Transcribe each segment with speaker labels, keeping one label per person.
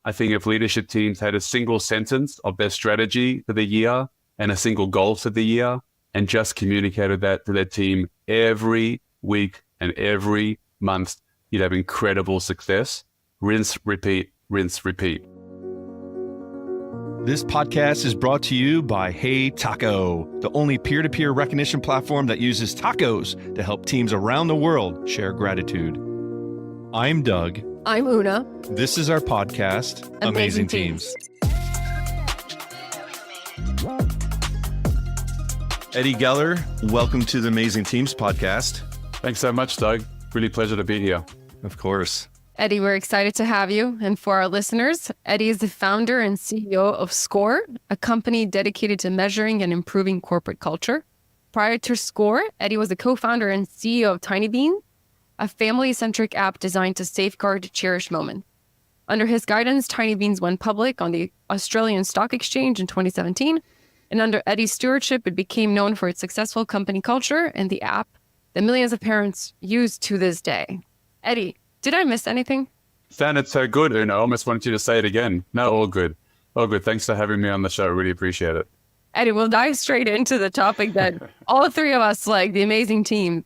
Speaker 1: I think if leadership teams had a single sentence of their strategy for the year and a single goal for the year and just communicated that to their team every week and every month, you'd have incredible success. Rinse, repeat, rinse, repeat.
Speaker 2: This podcast is brought to you by Hey Taco, the only peer-to-peer recognition platform that uses tacos to help teams around the world share gratitude. I'm Doug.
Speaker 3: I'm Una.
Speaker 2: This is our podcast, Amazing Teams. Eddie Geller, welcome to the Amazing Teams podcast.
Speaker 1: Thanks so much, Doug. Really pleasure to be here.
Speaker 2: Of course.
Speaker 3: Eddie, we're excited to have you. And for our listeners, Eddie is the founder and CEO of SKOR, a company dedicated to measuring and improving corporate culture. Prior to SKOR, Eddie was the co-founder and CEO of Tiny Bean, a family-centric app designed to safeguard cherished moments. Under his guidance, Tiny Beans went public on the Australian Stock Exchange in 2017. And under Eddie's stewardship, it became known for its successful company culture and the app that millions of parents use to this day. Eddie, did I miss anything?
Speaker 1: Sounded so good, Una. I almost wanted you to say it again. No, all good. All good. Thanks for having me on the show. Really appreciate it.
Speaker 3: Eddie, we'll dive straight into the topic that all three of us like, the amazing team.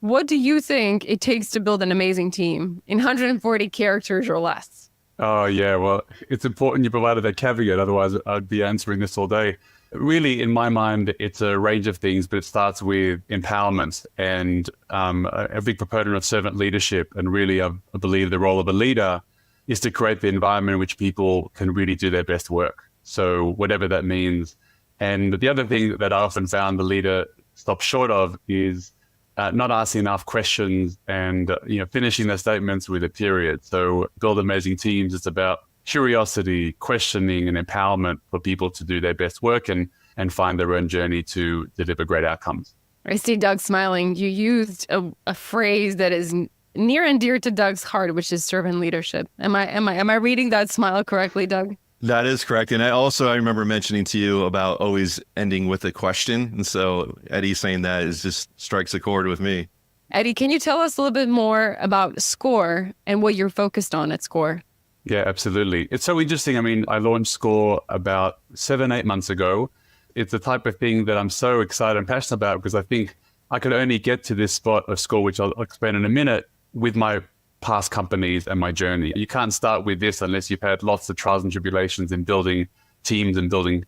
Speaker 3: What do you think it takes to build an amazing team in 140 characters or less?
Speaker 1: Oh, yeah. Well, it's important you provided that caveat. Otherwise, I'd be answering this all day. Really, in my mind, it's a range of things, but it starts with empowerment. And a big proponent of servant leadership. And really, I believe the role of a leader is to create the environment in which people can really do their best work. So whatever that means. And the other thing that I often found the leader stops short of is not asking enough questions and finishing their statements with a period. So build amazing teams. It's about curiosity, questioning, and empowerment for people to do their best work and find their own journey to deliver great outcomes.
Speaker 3: I see Doug smiling. You used a phrase that is near and dear to Doug's heart, which is servant leadership. Am I reading that smile correctly, Doug?
Speaker 2: That is correct. And I remember mentioning to you about always ending with a question. And so Eddie saying that just strikes a chord with me.
Speaker 3: Eddie, can you tell us a little bit more about SKOR and what you're focused on at SKOR?
Speaker 1: Yeah, absolutely. It's so interesting. I mean, I launched SKOR about 7-8 months ago. It's the type of thing that I'm so excited and passionate about because I think I could only get to this spot of SKOR, which I'll explain in a minute, with my past companies and my journey. You can't start with this unless you've had lots of trials and tribulations in building teams and building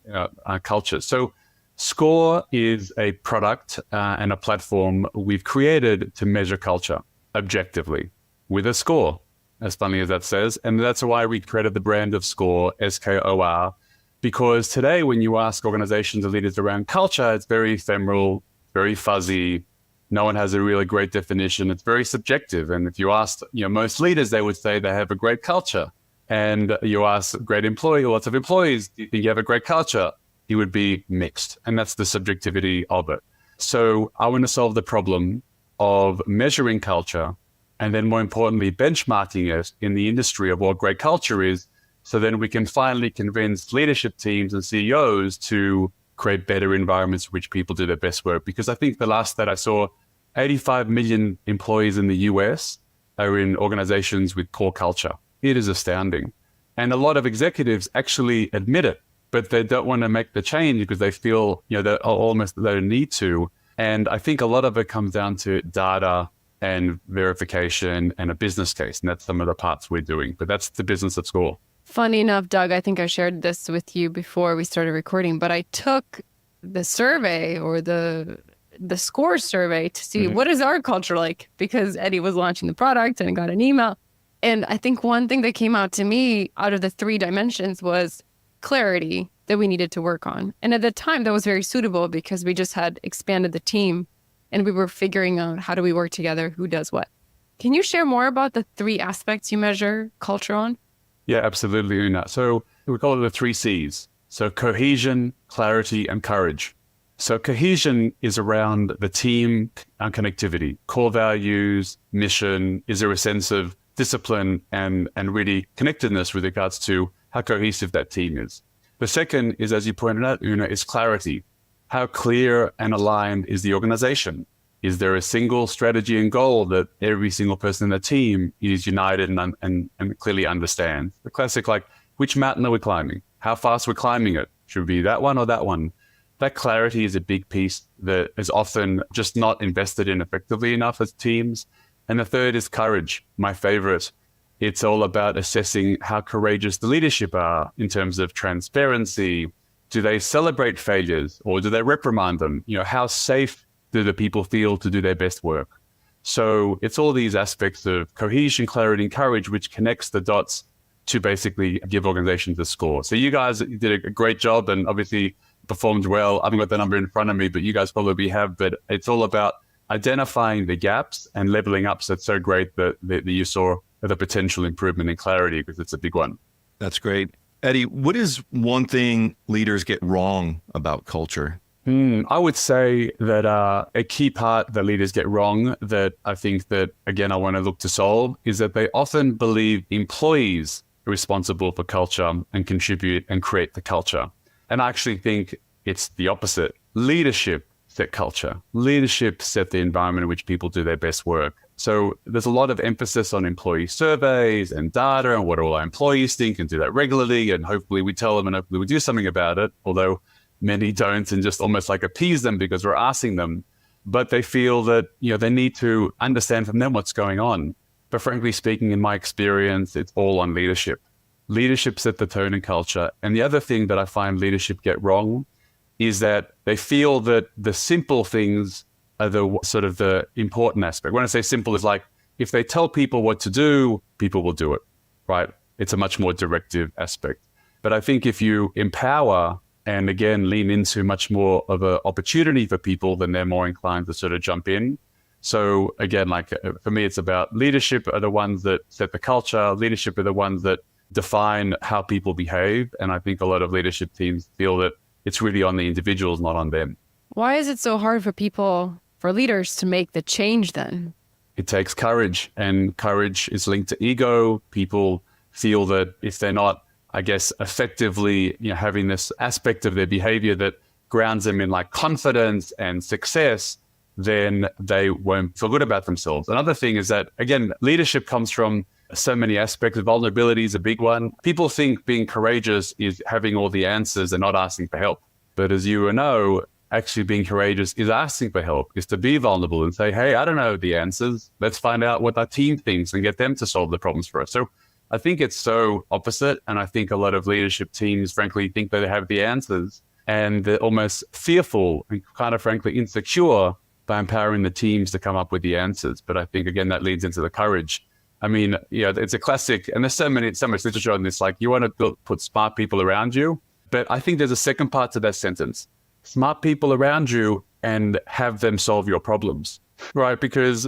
Speaker 1: culture. So SKOR is a product and a platform we've created to measure culture objectively with a score, as funny as that says. And that's why we created the brand of SKOR, SKOR, because today when you ask organizations and leaders around culture, it's very ephemeral, very fuzzy. No one has a really great definition. It's very subjective. And if you ask most leaders, they would say they have a great culture. And you ask great lots of employees, do you think you have a great culture? It would be mixed. And that's the subjectivity of it. So I want to solve the problem of measuring culture and then more importantly, benchmarking it in the industry of what great culture is. So then we can finally convince leadership teams and CEOs to create better environments in which people do their best work. Because I think the last that I saw, 85 million employees in the US are in organizations with poor culture. It is astounding. And a lot of executives actually admit it, but they don't want to make the change because they feel, that almost they don't need to. And I think a lot of it comes down to data and verification and a business case. And that's some of the parts we're doing. But that's the business of SKOR.
Speaker 3: Funny enough, Doug, I think I shared this with you before we started recording, but I took the survey or the SKOR survey to see what is our culture like, because Eddie was launching the product and I got an email. And I think one thing that came out to me out of the 3 dimensions was clarity that we needed to work on. And at the time that was very suitable because we just had expanded the team and we were figuring out how do we work together, who does what. Can you share more about the 3 aspects you measure culture on?
Speaker 1: Yeah, absolutely, Una. So we call it the 3 C's. So cohesion, clarity, and courage. So cohesion is around the team and connectivity, core values, mission. Is there a sense of discipline and really connectedness with regards to how cohesive that team is? The second is, as you pointed out, Una, is clarity. How clear and aligned is the organization? Is there a single strategy and goal that every single person in the team is united and clearly understands? The classic, which mountain are we climbing? How fast we're climbing it? Should it be that one or that one? That clarity is a big piece that is often just not invested in effectively enough as teams. And the third is courage, my favorite. It's all about assessing how courageous the leadership are in terms of transparency. Do they celebrate failures or do they reprimand them? How safe do the people feel to do their best work? So it's all these aspects of cohesion, clarity, and courage, which connects the dots to basically give organizations a score. So you guys did a great job and obviously performed well. I haven't got the number in front of me, but you guys probably have. But it's all about identifying the gaps and leveling up. So it's so great that you saw the potential improvement in clarity, because it's a big one.
Speaker 2: That's great. Eddie, what is one thing leaders get wrong about culture?
Speaker 1: I would say that a key part that leaders get wrong that I think that, again, I want to look to solve is that they often believe employees are responsible for culture and contribute and create the culture. And I actually think it's the opposite. Leadership set culture. Leadership set the environment in which people do their best work. So there's a lot of emphasis on employee surveys and data and what all our employees think, and do that regularly. And hopefully we tell them and hopefully we do something about it, although many don't, and just almost like appease them because we're asking them. But they feel that, they need to understand from them what's going on. But frankly speaking, in my experience, it's all on leadership. Leadership set the tone and culture. And the other thing that I find leadership get wrong is that they feel that the simple things are the sort of the important aspect. When I say simple, it's like if they tell people what to do, people will do it, right? It's a much more directive aspect. But I think if you empower and again, lean into much more of an opportunity for people, then they're more inclined to sort of jump in. So again, like for me, it's about leadership are the ones that set the culture. Leadership are the ones that define how people behave. And I think a lot of leadership teams feel that it's really on the individuals, not on them.
Speaker 3: Why is it so hard for leaders to make the change then?
Speaker 1: It takes courage, and courage is linked to ego. People feel that if they're not, I guess, effectively, having this aspect of their behavior that grounds them in like confidence and success, then they won't feel good about themselves. Another thing is that, again, leadership comes from so many aspects. Vulnerability is a big one. People think being courageous is having all the answers and not asking for help. But as you know, actually being courageous is asking for help, is to be vulnerable and say, hey, I don't know the answers. Let's find out what our team thinks and get them to solve the problems for us. So I think it's so opposite. And I think a lot of leadership teams, frankly, think that they have the answers, and they're almost fearful and kind of, frankly, insecure by empowering the teams to come up with the answers. But I think, again, that leads into the courage. I mean, it's a classic, and there's so much literature on this, like you want to put smart people around you. But I think there's a second part to that sentence. Smart people around you and have them solve your problems, right? Because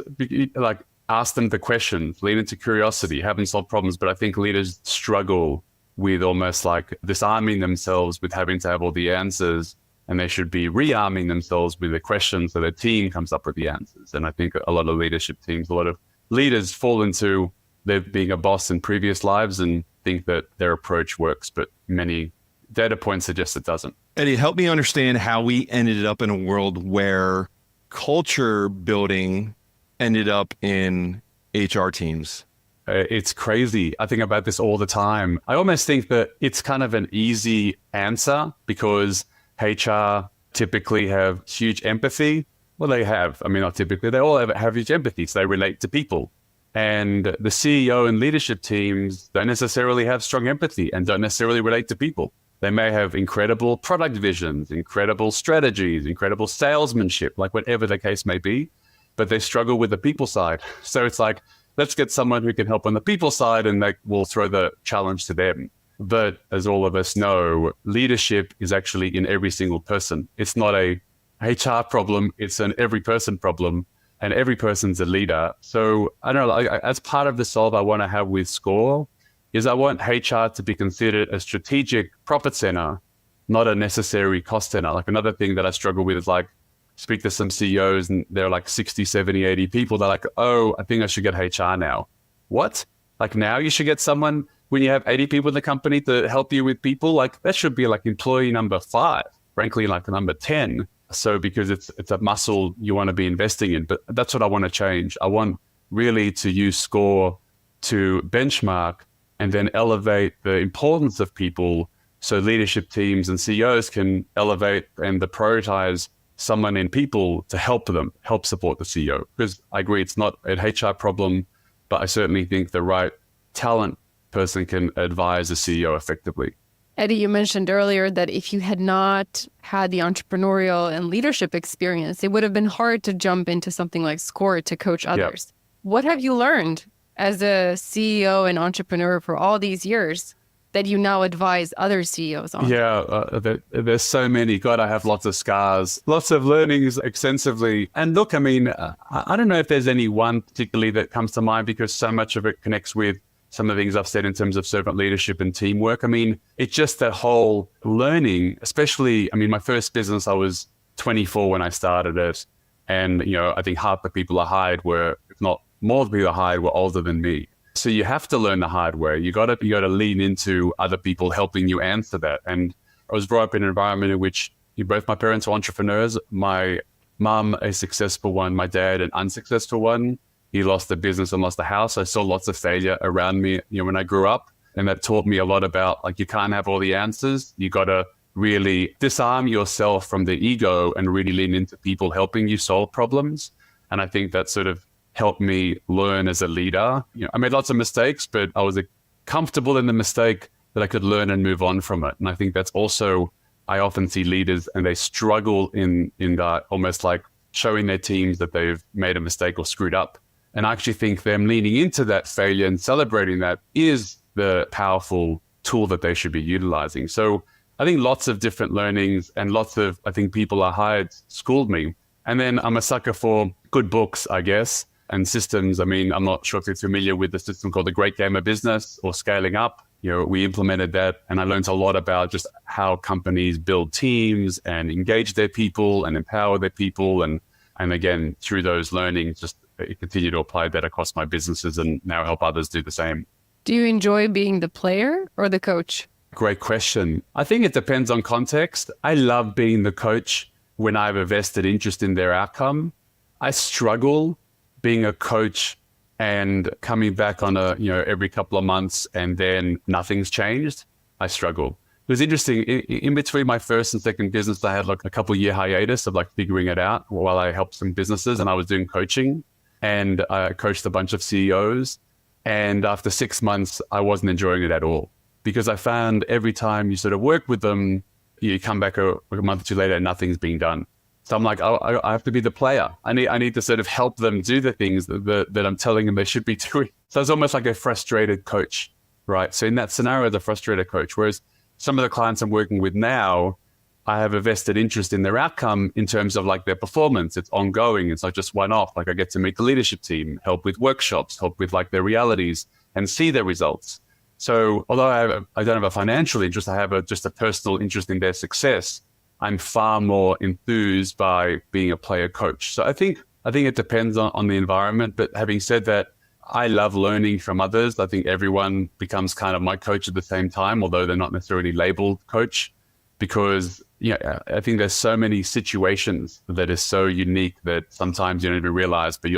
Speaker 1: like ask them the questions, lean into curiosity, have them solve problems. But I think leaders struggle with almost like disarming themselves with having to have all the answers, and they should be rearming themselves with the questions so their team comes up with the answers. And I think a lot of leadership teams, a lot of leaders fall into their being a boss in previous lives and think that their approach works, but many data points suggest it doesn't.
Speaker 2: Eddie, help me understand how we ended up in a world where culture building ended up in HR teams.
Speaker 1: It's crazy. I think about this all the time. I almost think that it's kind of an easy answer because HR typically have huge empathy. Well, they have. I mean, not typically. They all have huge empathy, so they relate to people. And the CEO and leadership teams don't necessarily have strong empathy and don't necessarily relate to people. They may have incredible product visions, incredible strategies, incredible salesmanship, like whatever the case may be, but they struggle with the people side. So it's like, let's get someone who can help on the people side and they will throw the challenge to them. But as all of us know, leadership is actually in every single person. It's not a HR problem, it's an every person problem, and every person's a leader. So I don't know, as part of the solve I want to have with SKOR, is I want HR to be considered a strategic profit center, not a necessary cost center. Like another thing that I struggle with is like, speak to some CEOs and they're like 60, 70, 80 people. They're like, oh, I think I should get HR now. What? Like now you should get someone when you have 80 people in the company to help you with people? Like that should be like employee number 5, frankly, like number 10. So because it's a muscle you want to be investing in, but that's what I want to change. I want really to use SKOR to benchmark and then elevate the importance of people so leadership teams and CEOs can elevate and prioritize someone in people to help them, help support the CEO. Because I agree, it's not an HR problem, but I certainly think the right talent person can advise the CEO effectively.
Speaker 3: Eddie, you mentioned earlier that if you had not had the entrepreneurial and leadership experience, it would have been hard to jump into something like SKOR to coach others. Yep. What have you learned as a CEO and entrepreneur for all these years that you now advise other CEOs on?
Speaker 1: There's so many. God, I have lots of scars, lots of learnings extensively. And look, I mean, I don't know if there's any one particularly that comes to mind because so much of it connects with some of the things I've said in terms of servant leadership and teamwork. I mean, it's just that whole learning, especially, I mean, my first business, I was 24 when I started it. And, I think half the people I hired were, if not more of the people I hired were older than me. So you have to learn the hard way. You got to lean into other people helping you answer that. And I was brought up in an environment in which both my parents were entrepreneurs. My mum, a successful one, my dad, an unsuccessful one. He lost the business and lost the house. I saw lots of failure around me, when I grew up. And that taught me a lot about, you can't have all the answers. You got to really disarm yourself from the ego and really lean into people helping you solve problems. And I think that sort of helped me learn as a leader. I made lots of mistakes, but I was comfortable in the mistake that I could learn and move on from it. And I think that's also, I often see leaders and they struggle in that almost like showing their teams that they've made a mistake or screwed up. And I actually think them leaning into that failure and celebrating that is the powerful tool that they should be utilizing. So I think lots of different learnings and lots of, I think people I hired schooled me. And then I'm a sucker for good books, I guess, and systems. I mean, I'm not sure if you're familiar with the system called The Great Game of Business or Scaling Up. We implemented that and I learned a lot about just how companies build teams and engage their people and empower their people. And again, through those learnings, just continue to apply that across my businesses and now help others do the same.
Speaker 3: Do you enjoy being the player or the coach?
Speaker 1: Great question. I think it depends on context. I love being the coach when I have a vested interest in their outcome. I struggle being a coach and coming back on every couple of months and then nothing's changed. I struggle. It was interesting. In between my first and second business, I had a couple year hiatus of figuring it out while I helped some businesses and I was doing coaching. And I coached a bunch of CEOs. And after 6 months, I wasn't enjoying it at all because I found every time you sort of work with them, you come back a month or two later and nothing's being done. So I'm like, I have to be the player. I need to sort of help them do the things that I'm telling them they should be doing. So it's almost like a frustrated coach, right? So in that scenario, the frustrated coach, whereas some of the clients I'm working with now, I have a vested interest in their outcome in terms of their performance. It's ongoing. It's not just one-off. I get to meet the leadership team, help with workshops, help with their realities and see their results. So although I don't have a financial interest, I have just a personal interest in their success. I'm far more enthused by being a player coach. So I think it depends on the environment. But having said that, I love learning from others. I think everyone becomes kind of my coach at the same time, although they're not necessarily labeled coach, because I think there's so many situations that is so unique that sometimes you don't even realize. But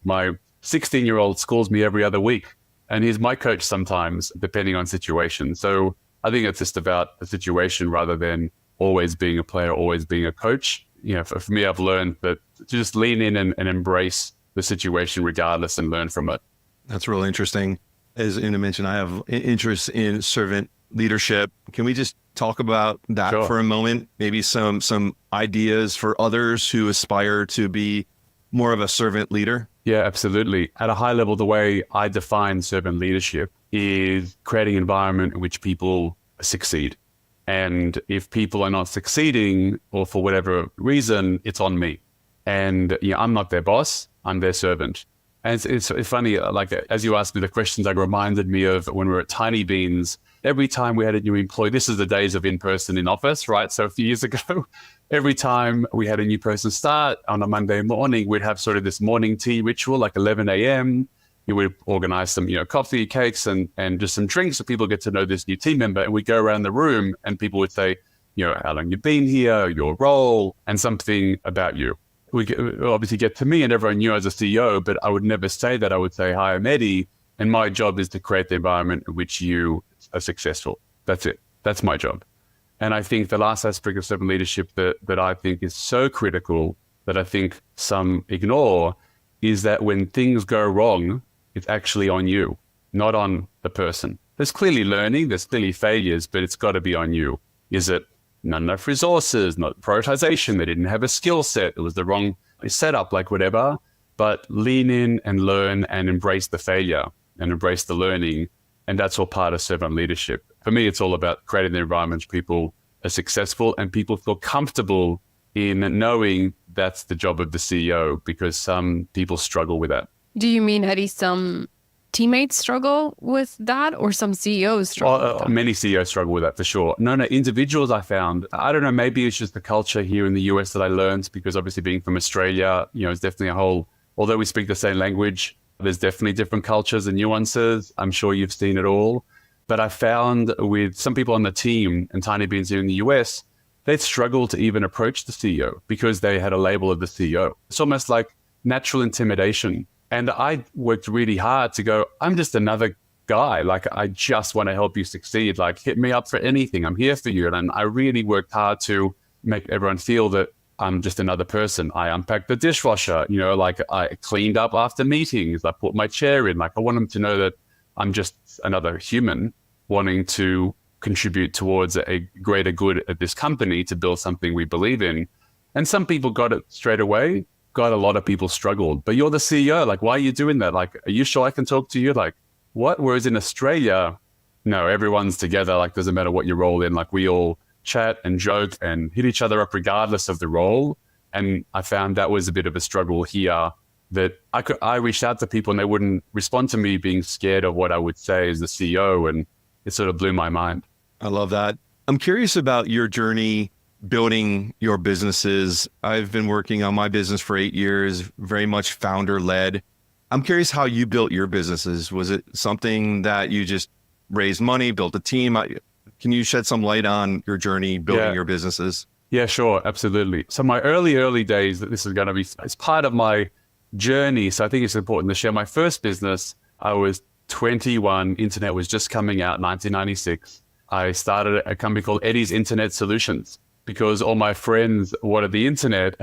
Speaker 1: my 16-year-old schools me every other week, and he's my coach sometimes, depending on situation. So I think it's just about the situation rather than always being a player, always being a coach. For me, I've learned that to just lean in and embrace the situation regardless and learn from it.
Speaker 2: That's really interesting. As Una mentioned, I have interest in servant leadership. Can we just talk about that
Speaker 1: Sure.
Speaker 2: for a moment? Maybe some ideas for others who aspire to be more of a servant leader?
Speaker 1: Yeah, absolutely. At a high level, the way I define servant leadership is creating an environment in which people succeed. And if people are not succeeding, or for whatever reason, it's on me. And I'm not their boss, I'm their servant. And it's funny, as you asked me the questions, it reminded me of when we were at Tiny Beans. Every time we had a new employee, this is the days of in-person in office, right? So a few years ago, every time we had a new person start on a Monday morning, we'd have sort of this morning tea ritual, 11 a.m. You would organize some, coffee, cakes, and just some drinks so people get to know this new team member. And we'd go around the room and people would say, how long you've been here, your role, and something about you. We obviously get to me and everyone knew as a CEO, but I would never say that. I would say, hi, I'm Eddie. And my job is to create the environment in which you are successful. That's it. That's my job. And I think the last aspect of servant leadership that I think is so critical that I think some ignore is that when things go wrong, it's actually on you, not on the person. There's clearly learning, there's clearly failures, but it's got to be on you. Is it not enough resources, not prioritization, they didn't have a skill set, it was the wrong setup, like whatever, but lean in and learn and embrace the failure and embrace the learning. And that's all part of servant leadership. For me, it's all about creating the environment where people are successful and people feel comfortable in knowing that's the job of the CEO, because some people struggle with that.
Speaker 3: Do you mean, Eddie, some teammates struggle with that, or some CEOs struggle with that?
Speaker 1: Many CEOs struggle with that for sure. No, individuals I found, I don't know, maybe it's just the culture here in the US that I learned, because obviously being from Australia, it's definitely although we speak the same language, there's definitely different cultures and nuances. I'm sure you've seen it all. But I found with some people on the team and Tiny Beans here in the US, they'd struggle to even approach the CEO because they had a label of the CEO. It's almost like natural intimidation. And I worked really hard to go, I'm just another guy. Like, I just want to help you succeed. Like, hit me up for anything. I'm here for you. And I really worked hard to make everyone feel that I'm just another person. I unpacked the dishwasher, like I cleaned up after meetings. I put my chair in. Like, I want them to know that I'm just another human wanting to contribute towards a greater good at this company to build something we believe in. And some people got it straight away. God, a lot of people struggled. But you're the CEO. Like, why are you doing that? Like, are you sure I can talk to you? Like, what? Whereas in Australia, no, everyone's together. Like, doesn't matter what your role in. Like, we all chat and joke and hit each other up regardless of the role. And I found that was a bit of a struggle here, that I reached out to people and they wouldn't respond to me, being scared of what I would say as the CEO. And it sort of blew my mind.
Speaker 2: I love that. I'm curious about your journey building your businesses. I've been working on my business for 8 years, very much founder led. I'm curious how you built your businesses. Was it something that you just raised money, built a team? Can you shed some light on your journey building your businesses?
Speaker 1: Yeah, sure. Absolutely. So my early days, this is going to be, it's part of my journey. So I think it's important to share. My first business, I was 21. Internet was just coming out, 1996. I started a company called Eddie's Internet Solutions because all my friends wanted the internet.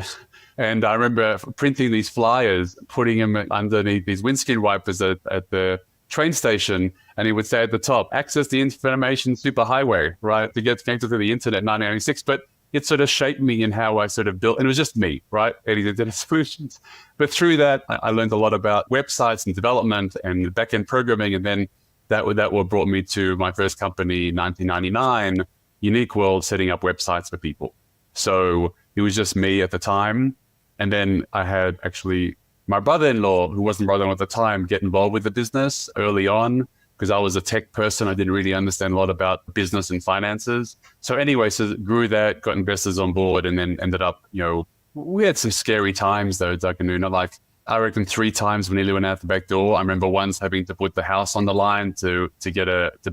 Speaker 1: And I remember printing these flyers, putting them underneath these windscreen wipers at the train station. And it would say at the top, access the information superhighway, right? To get connected to the internet, 1996. But it sort of shaped me in how I sort of built, and it was just me, right? Eddie's Internet Solutions. But through that, I learned a lot about websites and development and back-end programming. And then that what brought me to my first company, 1999, Unique World, setting up websites for people. So it was just me at the time. And then I had actually my brother-in-law, who wasn't brother-in-law at the time, get involved with the business early on because I was a tech person. I didn't really understand a lot about business and finances. So anyway, so grew that, got investors on board, and then ended up, we had some scary times though, Doug and Una. Like, I reckon 3 times we nearly went out the back door. I remember once having to put the house on the line to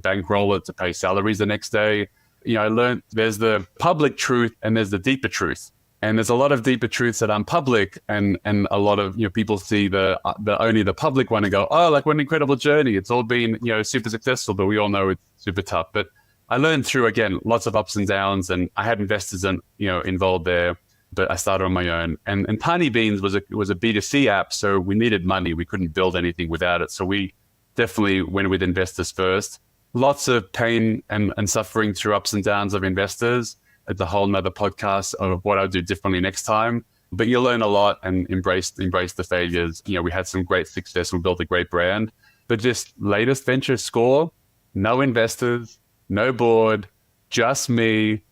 Speaker 1: bankroll it, to pay salaries the next day. I learned there's the public truth and there's the deeper truth. And there's a lot of deeper truths that aren't public, and a lot of people see the only the public one and go, oh, like, what an incredible journey. It's all been super successful, but we all know it's super tough. But I learned through, again, lots of ups and downs, and I had investors involved there. But I started on my own. And Tiny Beans was a B2C app, so we needed money. We couldn't build anything without it. So we definitely went with investors first. Lots of pain and suffering through ups and downs of investors. It's a whole nother podcast of what I'll do differently next time. But you'll learn a lot and embrace the failures. We had some great success. We built a great brand. But just latest venture, SKOR, no investors, no board, just me,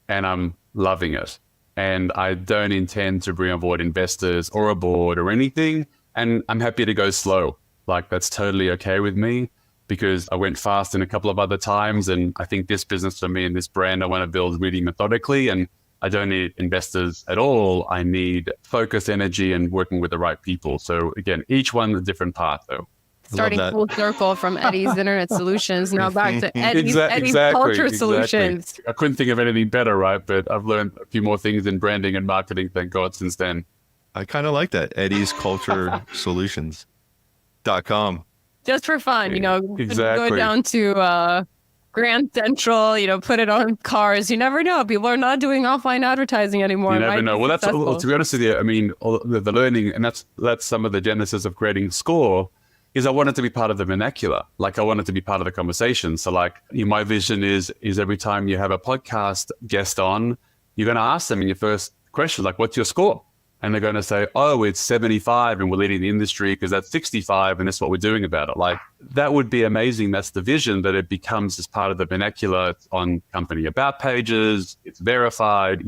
Speaker 1: and I'm loving it. And I don't intend to bring on board investors or a board or anything. And I'm happy to go slow. Like, that's totally okay with me, because I went fast in a couple of other times. And I think this business for me and this brand I want to build really methodically. And I don't need investors at all. I need focus, energy, and working with the right people. So again, each one a different path though.
Speaker 3: Starting full circle from Eddie's Internet Solutions, now back to Eddie's Culture Solutions.
Speaker 1: I couldn't think of anything better, right? But I've learned a few more things in branding and marketing, thank God, since then.
Speaker 2: I kind of like that. Eddie's Culture Solutions.com.
Speaker 3: just for fun, go
Speaker 1: Exactly.
Speaker 3: down to Grand Central, put it on cars. You never know. People are not doing offline advertising anymore.
Speaker 1: You
Speaker 3: It
Speaker 1: never
Speaker 3: might be
Speaker 1: know. Well,
Speaker 3: successful.
Speaker 1: to be honest with you, I mean, all the learning, and that's some of the genesis of creating SKOR, is I want it to be part of the vernacular. Like, I want it to be part of the conversation. So like, my vision is every time you have a podcast guest on, you're going to ask them in your first question, like, what's your score? And they're going to say, oh, it's 75 and we're leading the industry because that's 65 and that's what we're doing about it. Like, that would be amazing. That's the vision, that it becomes as part of the vernacular. It's on company about pages. It's verified,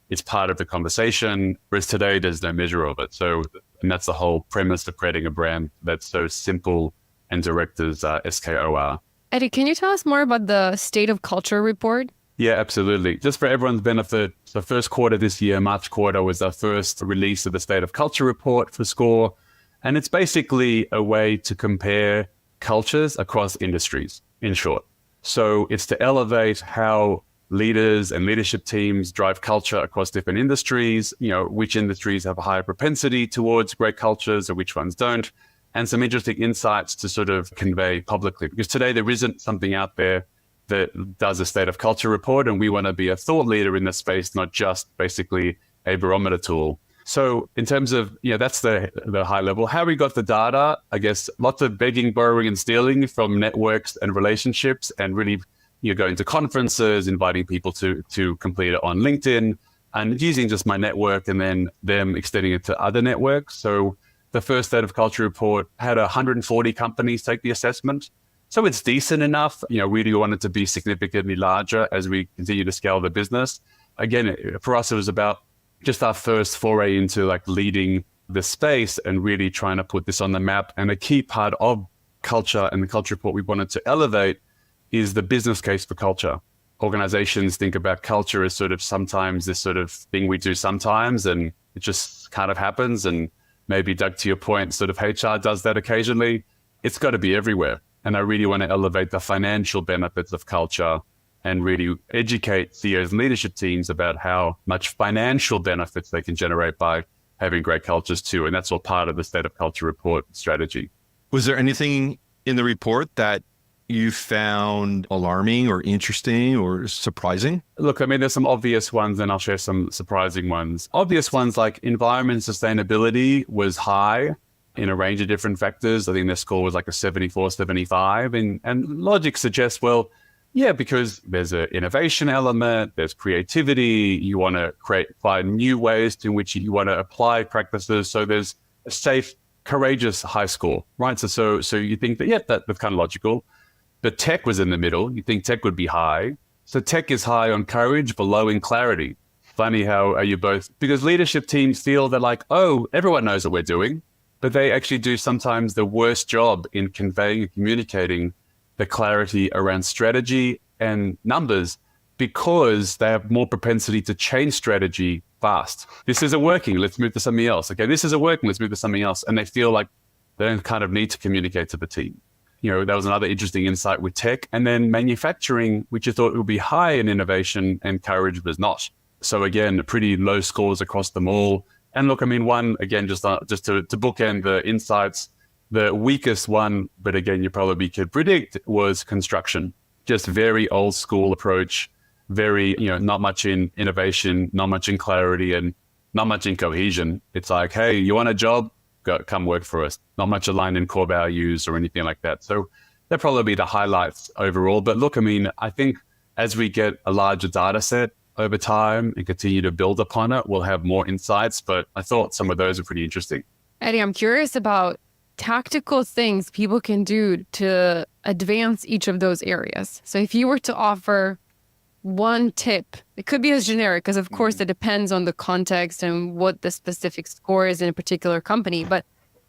Speaker 1: it's part of the conversation. Whereas today, there's no measure of it. So, and that's the whole premise of creating a brand that's so simple and direct as SKOR.
Speaker 3: Eddie, can you tell us more about the State of Culture report?
Speaker 1: Yeah, absolutely. Just for everyone's benefit, the first quarter this year, March quarter, was our first release of the State of Culture report for SKOR. And it's basically a way to compare cultures across industries, in short. So it's to elevate how leaders and leadership teams drive culture across different industries, which industries have a higher propensity towards great cultures or which ones don't, and some interesting insights to sort of convey publicly. Because today there isn't something out there that does a State of Culture report, and we want to be a thought leader in this space, not just basically a barometer tool. So in terms of, that's the high level. How we got the data, I guess lots of begging, borrowing, and stealing from networks and relationships, and really going to conferences, inviting people to complete it on LinkedIn, and using just my network and then them extending it to other networks. So the first State of Culture report had 140 companies take the assessment. So it's decent enough. We really want it to be significantly larger as we continue to scale the business. Again, for us, it was about just our first foray into like leading the space and really trying to put this on the map. And a key part of culture and the culture report we wanted to elevate is the business case for culture. Organizations think about culture as sort of sometimes this sort of thing we do sometimes, and it just kind of happens. And maybe, Doug, to your point, sort of HR does that occasionally. It's got to be everywhere. And I really want to elevate the financial benefits of culture and really educate CEOs and leadership teams about how much financial benefits they can generate by having great cultures too. And that's all part of the State of Culture report strategy.
Speaker 2: Was there anything in the report that you found alarming or interesting or surprising?
Speaker 1: Look, I mean, there's some obvious ones and I'll share some surprising ones. Obvious ones like environment and sustainability was high in a range of different factors. I think their score was like a 74, 75. And logic suggests, well, yeah, because there's an innovation element, there's creativity, you want to find new ways in which you want to apply practices. So there's a safe, courageous high score, right? So you think that, yeah, that's kind of logical. But tech was in the middle. You think tech would be high. So tech is high on courage, but low in clarity. Funny how are you both, because leadership teams feel that like, oh, everyone knows what we're doing. But they actually do sometimes the worst job in conveying and communicating the clarity around strategy and numbers because they have more propensity to change strategy fast. This isn't working. Let's move to something else. Okay, this isn't working. Let's move to something else. And they feel like they don't kind of need to communicate to the team. That was another interesting insight with tech. And then manufacturing, which you thought would be high in innovation and courage, was not. So again, pretty low scores across them all. And look, I mean, one, again, just to bookend the insights, the weakest one, but again, you probably could predict, was construction. Just very old school approach, very, not much in innovation, not much in clarity, and not much in cohesion. It's like, hey, you want a job? Come work for us. Not much aligned in core values or anything like that. So that'd probably be the highlights overall. But look, I mean, I think as we get a larger data set over time and continue to build upon it, we'll have more insights. But I thought some of those are pretty interesting.
Speaker 3: Eddie, I'm curious about tactical things people can do to advance each of those areas. So if you were to offer one tip, it could be as generic, because of course it depends on the context and what the specific score is in a particular company. But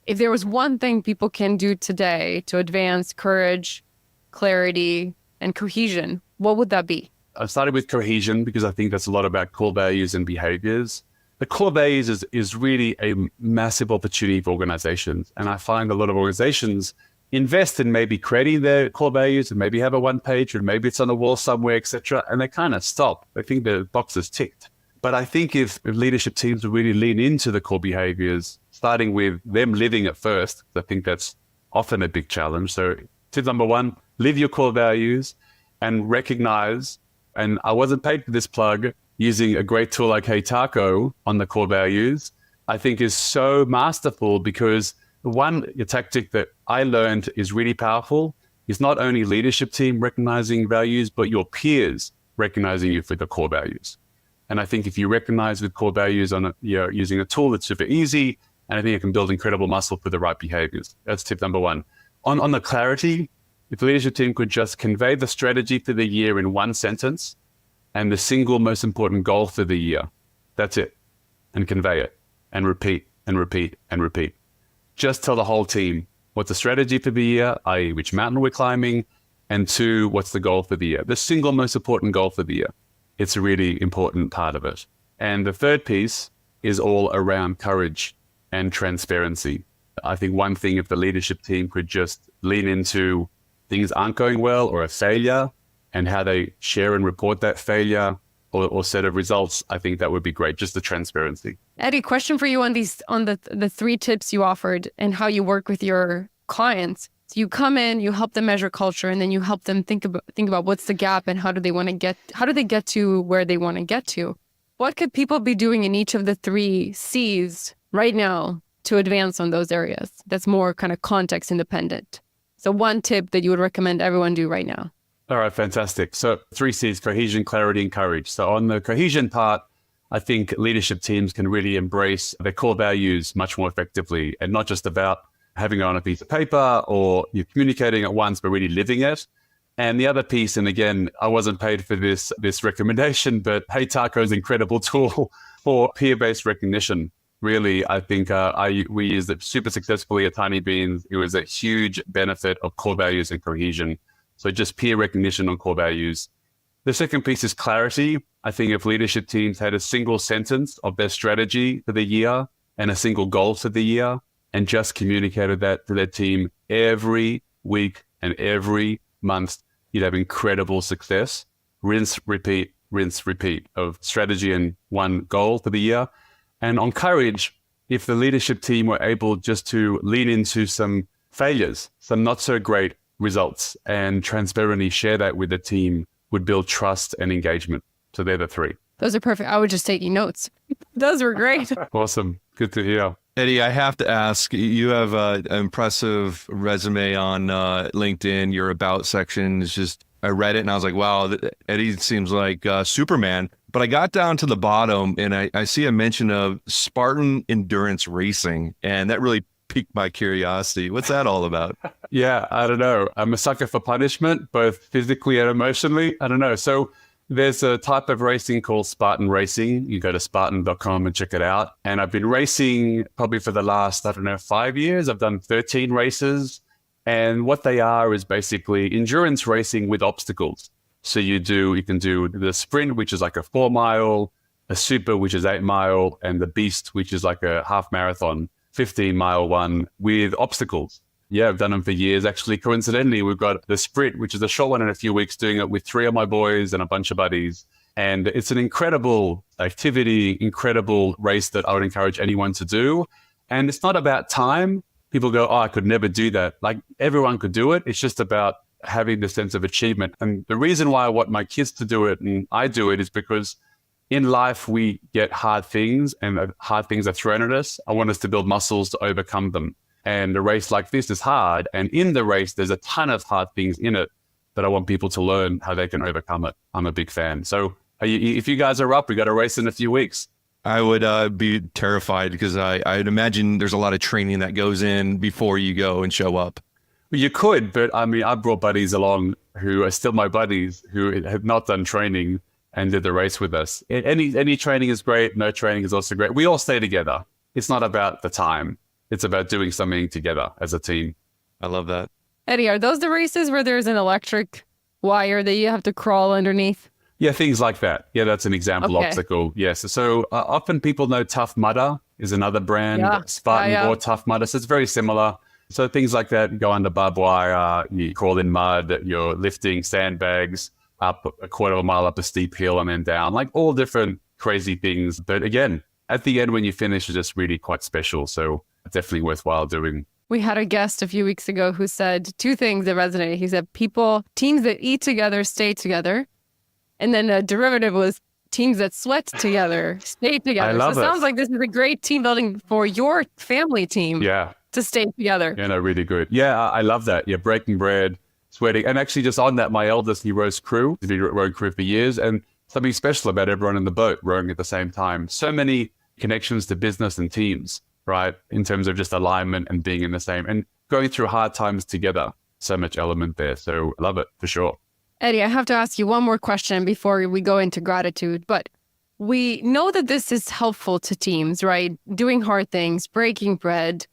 Speaker 3: if there was one thing people can do today to advance courage, clarity, and cohesion, what would that be?
Speaker 1: I started with cohesion because I think that's a lot about core values and behaviors. The core values is really a massive opportunity for organizations. And I find a lot of organizations invest in maybe creating their core values and maybe have a one page, or maybe it's on a wall somewhere, etc. And they kind of stop. They think the box is ticked. But I think if leadership teams would really lean into the core behaviors, starting with them living it first, I think that's often a big challenge. So tip number one, live your core values and recognize, and I wasn't paid for this plug, using a great tool like Hey Taco on the core values, I think is so masterful, because the one tactic that I learned is really powerful is not only leadership team recognizing values, but your peers recognizing you for the core values. And I think if you recognize with core values using a tool, that's super easy. And I think it can build incredible muscle for the right behaviors. That's tip number one. On the clarity, if the leadership team could just convey the strategy for the year in one sentence and the single most important goal for the year, that's it. And convey it and repeat and repeat and repeat. Just tell the whole team what's the strategy for the year, i.e. which mountain we're climbing, and two, what's the goal for the year, the single most important goal for the year. It's a really important part of it. And the third piece is all around courage and transparency. I think one thing, if the leadership team could just lean into things aren't going well or a failure and how they share and report that failure or set of results, I think that would be great, just the transparency.
Speaker 3: Eddie, question for you on the three tips you offered and how you work with your clients. So you come in, you help them measure culture, and then you help them think about what's the gap and how do they get to where they want to get to. What could people be doing in each of the three C's right now to advance on those areas? That's more kind of context independent. So one tip that you would recommend everyone do right now.
Speaker 1: All right, fantastic. So 3 C's, cohesion, clarity, and courage. So on the cohesion part, I think leadership teams can really embrace their core values much more effectively, and not just about having it on a piece of paper or you're communicating it once, but really living it. And the other piece, and again, I wasn't paid for this recommendation, but Hey Taco is an incredible tool for peer-based recognition. Really, I think we used it super successfully at Tiny Beans. It was a huge benefit of core values and cohesion. So just peer recognition on core values. The second piece is clarity. I think if leadership teams had a single sentence of their strategy for the year and a single goal for the year and just communicated that to their team every week and every month, you'd have incredible success. Rinse, repeat of strategy and one goal for the year. And on courage, if the leadership team were able just to lean into some failures, some not so great results, and transparently share that with the team, would build trust and engagement. So they're the 3.
Speaker 3: Those are perfect. I was just taking notes. Those were great.
Speaker 1: Awesome. Good to hear.
Speaker 2: Eddie, I have to ask, you have an impressive resume on LinkedIn. Your about section is just, I read it and I was like, wow, Eddie seems like Superman. But I got down to the bottom and I see a mention of Spartan endurance racing. And that really piqued my curiosity. What's that all about?
Speaker 1: Yeah, I don't know. I'm a sucker for punishment, both physically and emotionally. I don't know. So there's a type of racing called Spartan racing. You go to spartan.com and check it out. And I've been racing probably for the last, 5 years. I've done 13 races. And what they are is basically endurance racing with obstacles. So you can do the sprint, which is like a 4 mile, a super, which is 8 mile, and the beast, which is like a half marathon, 15 mile one with obstacles. Yeah, I've done them for years. Actually, coincidentally, we've got the sprint, which is a short one in a few weeks, doing it with 3 of my boys and a bunch of buddies. And it's an incredible activity, incredible race that I would encourage anyone to do. And it's not about time. People go, oh, I could never do that. Like, everyone could do it. It's just about having the sense of achievement. And the reason why I want my kids to do it and I do it is because in life, we get hard things and hard things are thrown at us. I want us to build muscles to overcome them. And a race like this is hard. And in the race, there's a ton of hard things in it that I want people to learn how they can overcome it. I'm a big fan. So if you guys are up, we got a race in a few weeks.
Speaker 2: I would be terrified because I'd imagine there's a lot of training that goes in before you go and show up.
Speaker 1: Well, you could, but I mean, I brought buddies along who are still my buddies who have not done training and did the race with us. Any training is great. No training is also great. We all stay together. It's not about the time. It's about doing something together as a team.
Speaker 2: I love that.
Speaker 3: Eddie, are those the races where there's an electric wire that you have to crawl underneath?
Speaker 1: Yeah, things like that. Yeah, that's an example obstacle. Yes. So often people know Tough Mudder is another brand, Spartan or Tough Mudder. So it's very similar. So things like that, you go under barbed wire, you crawl in mud, you're lifting sandbags up a quarter of a mile up a steep hill and then down, like all different crazy things. But again, at the end when you finish, it's just really quite special. So definitely worthwhile doing.
Speaker 3: We had a guest a few weeks ago who said two things that resonated. He said teams that eat together, stay together. And then a derivative was teams that sweat together, stay together.
Speaker 1: I love
Speaker 3: so it
Speaker 1: it.
Speaker 3: sounds like this is a great team building for your family team to stay together.
Speaker 1: Yeah, no, really good. Yeah, I love that. Yeah, breaking bread, sweating. And actually just on that, my eldest, he rows crew. He's been rowing crew for years. And something special about everyone in the boat rowing at the same time. So many connections to business and teams, right? In terms of just alignment and being in the same and going through hard times together. So much element there. So love it for sure.
Speaker 3: Eddie, I have to ask you one more question before we go into gratitude, but we know that this is helpful to teams, right? Doing hard things, breaking bread,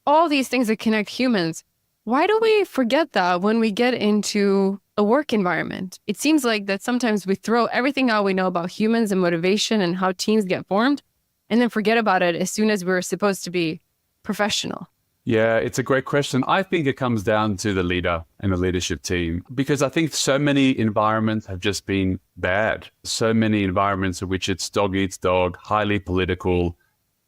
Speaker 3: all these things that connect humans. Why do we forget that when we get into a work environment? It seems like that sometimes we throw everything out we know about humans and motivation and how teams get formed, and then forget about it as soon as we're supposed to be professional.
Speaker 1: Yeah, it's a great question. I think it comes down to the leader and the leadership team, because I think so many environments have just been bad. So many environments in which it's dog eats dog, highly political,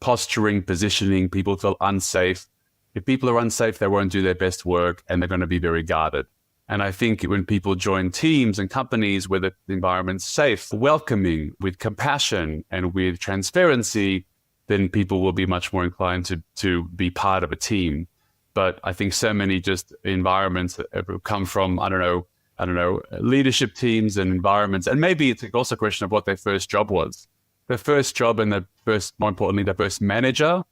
Speaker 1: posturing, positioning, people feel unsafe. If people are unsafe, they won't do their best work and they're going to be very guarded. And I think when people join teams and companies where the environment's safe, welcoming, with compassion and with transparency, then people will be much more inclined to be part of a team. But I think so many just environments that have come from, I don't know, leadership teams and environments. And maybe it's also a question of what their first job was. Their first job and more importantly, their first manager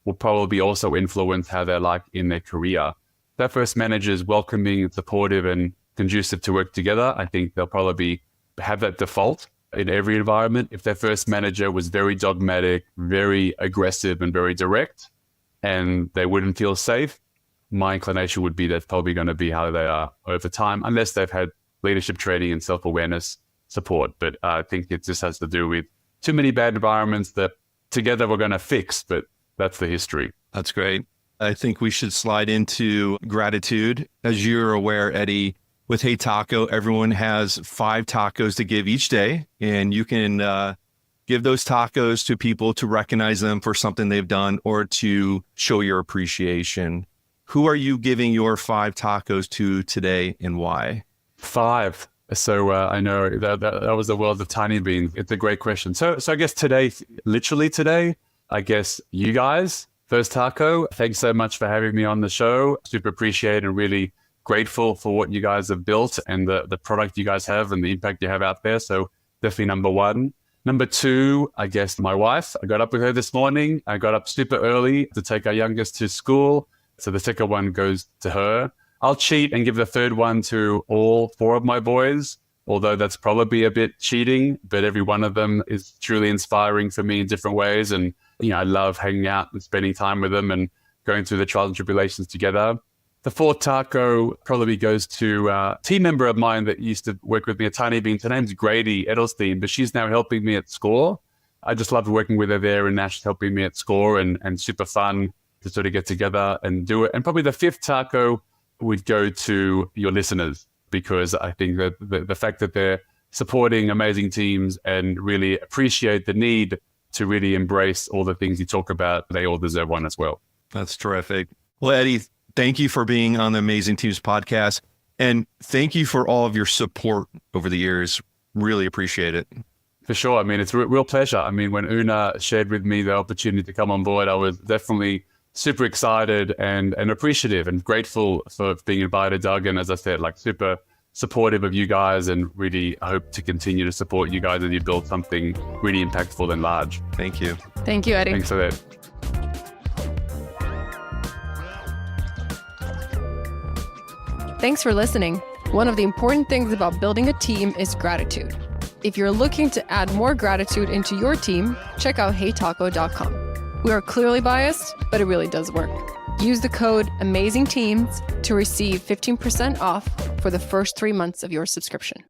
Speaker 1: will probably also influence how they're like in their career. Their first manager is welcoming, supportive, and conducive to work together. I think they'll probably have that default in every environment. If their first manager was very dogmatic, very aggressive, and very direct, and they wouldn't feel safe, my inclination would be that's probably going to be how they are over time, unless they've had leadership training and self-awareness support. But I think it just has to do with too many bad environments that together we're going to fix, but that's the history.
Speaker 2: That's great. I think we should slide into gratitude. As you're aware, Eddie, with Hey Taco, everyone has 5 tacos to give each day, and you can give those tacos to people to recognize them for something they've done or to show your appreciation. Who are you giving your 5 tacos to today and why?
Speaker 1: 5. So I know that was the world of tiny beans. It's a great question. So I guess today, literally today, I guess you guys, first taco, thanks so much for having me on the show. Super appreciate and really grateful for what you guys have built and the product you guys have and the impact you have out there. So definitely number 1. Number 2, I guess my wife. I got up with her this morning. I got up super early to take our youngest to school. So the second one goes to her. I'll cheat and give the third one to all 4 of my boys, although that's probably a bit cheating, but every one of them is truly inspiring for me in different ways. And, I love hanging out and spending time with them and going through the trials and tribulations together. The 4th taco probably goes to a team member of mine that used to work with me at Tiny Beans. Her name's Grady Edelstein, but she's now helping me at SKOR. I just love working with her there, and now she's helping me at SKOR, and super fun to sort of get together and do it. And probably the 5th taco would go to your listeners, because I think that the fact that they're supporting amazing teams and really appreciate the need to really embrace all the things you talk about, they all deserve one as well.
Speaker 2: That's terrific. Well, Eddie, thank you for being on the Amazing Teams podcast. And thank you for all of your support over the years. Really appreciate it.
Speaker 1: For sure. I mean, it's a real pleasure. I mean, when Una shared with me the opportunity to come on board, I was definitely super excited and appreciative and grateful for being invited, Doug. And as I said, like super supportive of you guys, and really hope to continue to support you guys as you build something really impactful and large.
Speaker 2: Thank you.
Speaker 3: Thank you, Eddie.
Speaker 1: Thanks for that.
Speaker 3: Thanks for listening. One of the important things about building a team is gratitude. If you're looking to add more gratitude into your team, check out heytaco.com. We are clearly biased, but it really does work. Use the code AMAZINGTEAMS to receive 15% off for the first 3 months of your subscription.